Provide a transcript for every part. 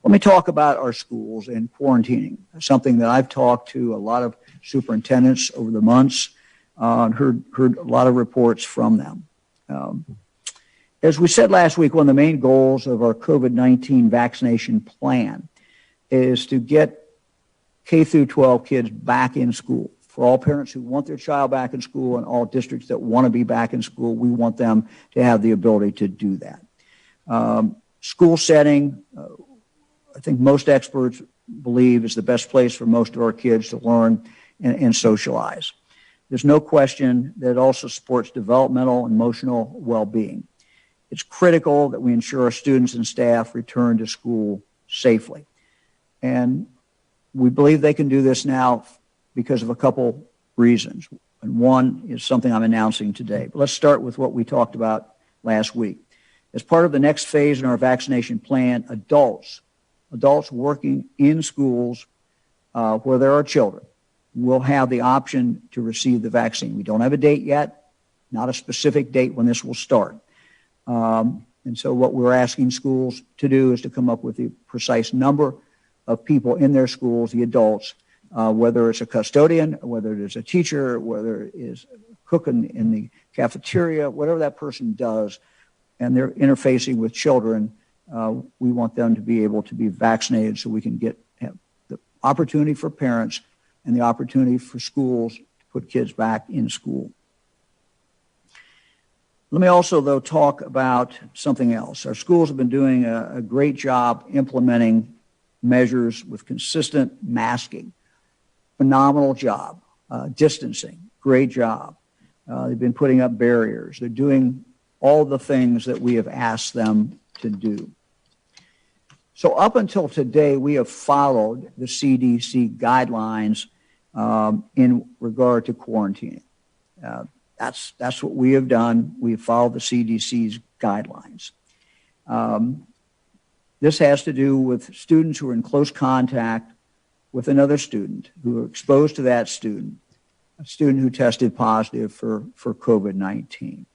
Let me talk about our schools and quarantining, something that I've talked to a lot of superintendents over the months and heard a lot of reports from them. As we said last week, one of the main goals of our COVID-19 vaccination plan is to get K through 12 kids back in school. For all parents who want their child back in school and all districts that want to be back in school, we want them to have the ability to do that. School setting, I think most experts believe, is the best place for most of our kids to learn and socialize. There's no question that it also supports developmental and emotional well-being. It's critical that we ensure our students and staff return to school safely. And we believe they can do this now because of a couple reasons. And one is something I'm announcing today. But let's start with what we talked about last week. As part of the next phase in our vaccination plan, adults working in schools where there are children will have the option to receive the vaccine. We don't have a date yet, not a specific date when this will start. And so what we're asking schools to do is to come up with the precise number of people in their schools, the adults, whether it's a custodian, whether it is a teacher, whether it is cooking in the cafeteria, whatever that person does, and they're interfacing with children, we want them to be able to be vaccinated so we can have the opportunity for parents and the opportunity for schools to put kids back in school. Let me also, though, talk about something else. Our schools have been doing a great job implementing measures with consistent masking. Phenomenal job. Distancing, great job. They've been putting up barriers. They're doing all the things that we have asked them to do. So up until today, we have followed the CDC guidelines in regard to quarantining. That's what we have done. We have followed the CDC's guidelines. This has to do with students who are in close contact with another student, who are exposed to that student, a student who tested positive for COVID-19.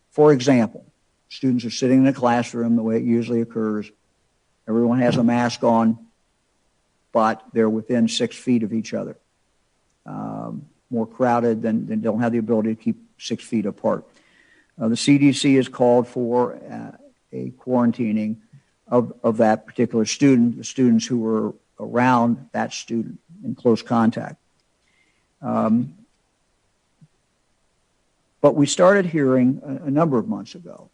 For example, students are sitting in a classroom the way it usually occurs. Everyone has a mask on, but they're within 6 feet of each other. More crowded than don't have the ability to keep 6 feet apart. The CDC has called for a quarantining of that particular student, the students who were around that student in close contact. But we started hearing a number of months ago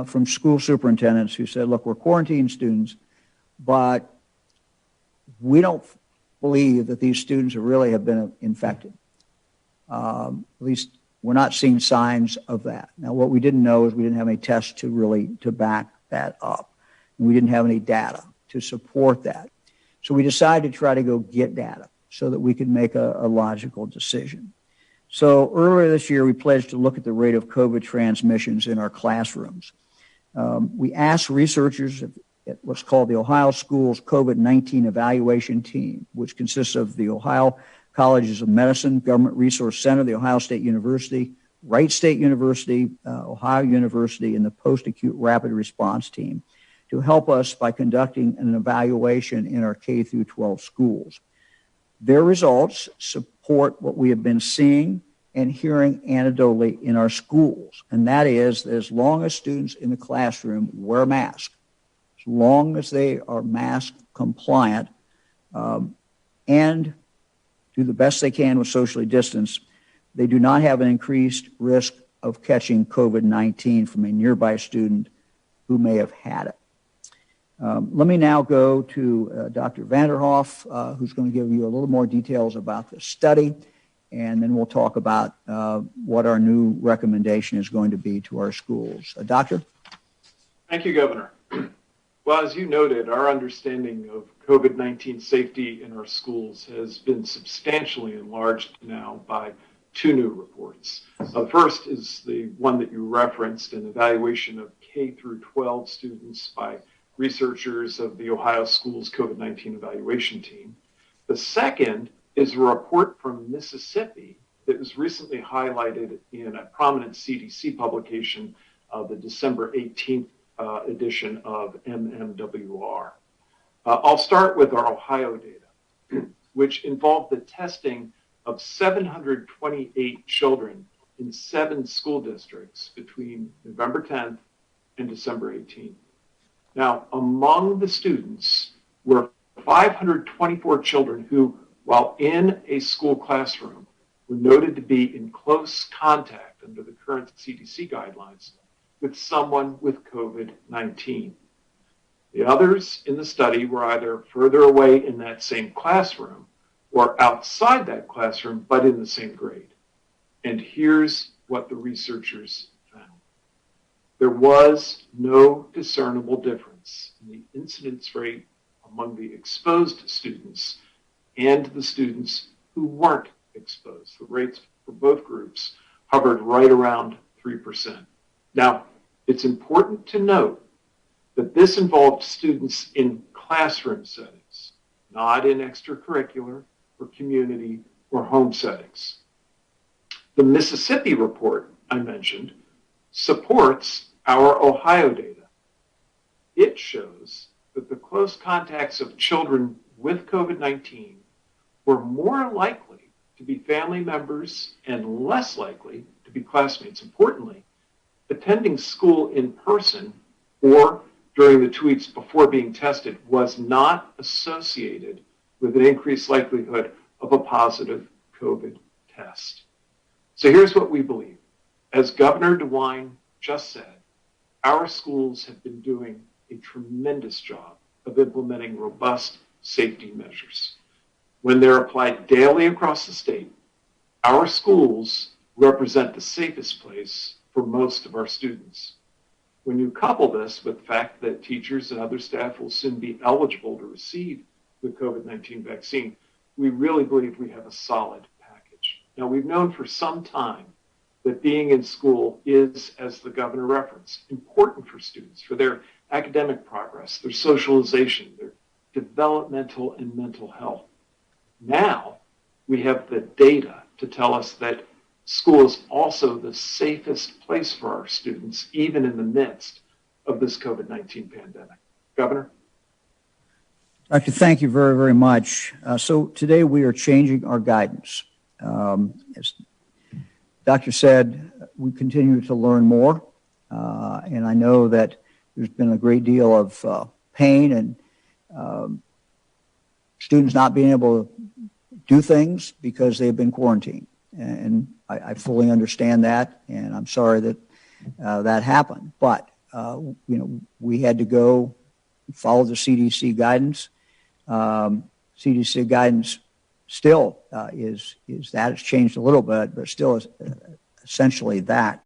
from school superintendents who said, look, we're quarantining students, but we don't believe that these students really have been infected. At least we're not seeing signs of that. Now, what we didn't know is we didn't have any tests to back that up. And we didn't have any data to support that. So we decided to try to go get data so that we could make a logical decision. So earlier this year, we pledged to look at the rate of COVID transmissions in our classrooms. We asked researchers at what's called the Ohio Schools COVID-19 Evaluation Team, which consists of the Ohio Colleges of Medicine, Government Resource Center, the Ohio State University, Wright State University, Ohio University, and the Post-Acute Rapid Response Team to help us by conducting an evaluation in our K through 12 schools. Their results support what we have been seeing and hearing anecdotally in our schools, and that is that as long as students in the classroom wear masks, as long as they are mask compliant and do the best they can with socially distanced, they do not have an increased risk of catching COVID-19 from a nearby student who may have had it. Let me now go to Dr. Vanderhoff, who's going to give you a little more details about the study, and then we'll talk about what our new recommendation is going to be to our schools. Doctor? Thank you, Governor. Well, as you noted, our understanding of COVID-19 safety in our schools has been substantially enlarged now by two new reports. The first is the one that you referenced, an evaluation of K through 12 students by researchers of the Ohio Schools COVID-19 Evaluation Team. The second is a report from Mississippi that was recently highlighted in a prominent CDC publication, the December 18th edition of MMWR. I'll start with our Ohio data, which involved the testing of 728 children in 7 school districts between November 10th and December 18th. Now, among the students were 524 children who, while in a school classroom, were noted to be in close contact under the current CDC guidelines with someone with COVID-19. The others in the study were either further away in that same classroom or outside that classroom, but in the same grade. And here's what the researchers found. There was no discernible difference in the incidence rate among the exposed students and the students who weren't exposed. The rates for both groups hovered right around 3%. Now, it's important to note that this involved students in classroom settings, not in extracurricular or community or home settings. The Mississippi report I mentioned supports our Ohio data. It shows that the close contacts of children with COVID-19 were more likely to be family members and less likely to be classmates. Importantly, attending school in person or during the 2 weeks before being tested was not associated with an increased likelihood of a positive COVID test. So here's what we believe. As Governor DeWine just said, our schools have been doing a tremendous job of implementing robust safety measures. When they're applied daily across the state, our schools represent the safest place for most of our students. When you couple this with the fact that teachers and other staff will soon be eligible to receive the COVID-19 vaccine, we really believe we have a solid package. Now, we've known for some time that being in school is, as the governor referenced, important for students, for their academic progress, their socialization, their developmental and mental health. Now, we have the data to tell us that school is also the safest place for our students, even in the midst of this COVID-19 pandemic. Governor? Doctor, thank you very, very much. So today we are changing our guidance. As the doctor said, we continue to learn more, and I know that there's been a great deal of pain and students not being able to do things because they've been quarantined. And I fully understand that, and I'm sorry that that happened. But we had to go follow the CDC guidance. CDC guidance still is that. It's changed a little bit, but still is essentially that.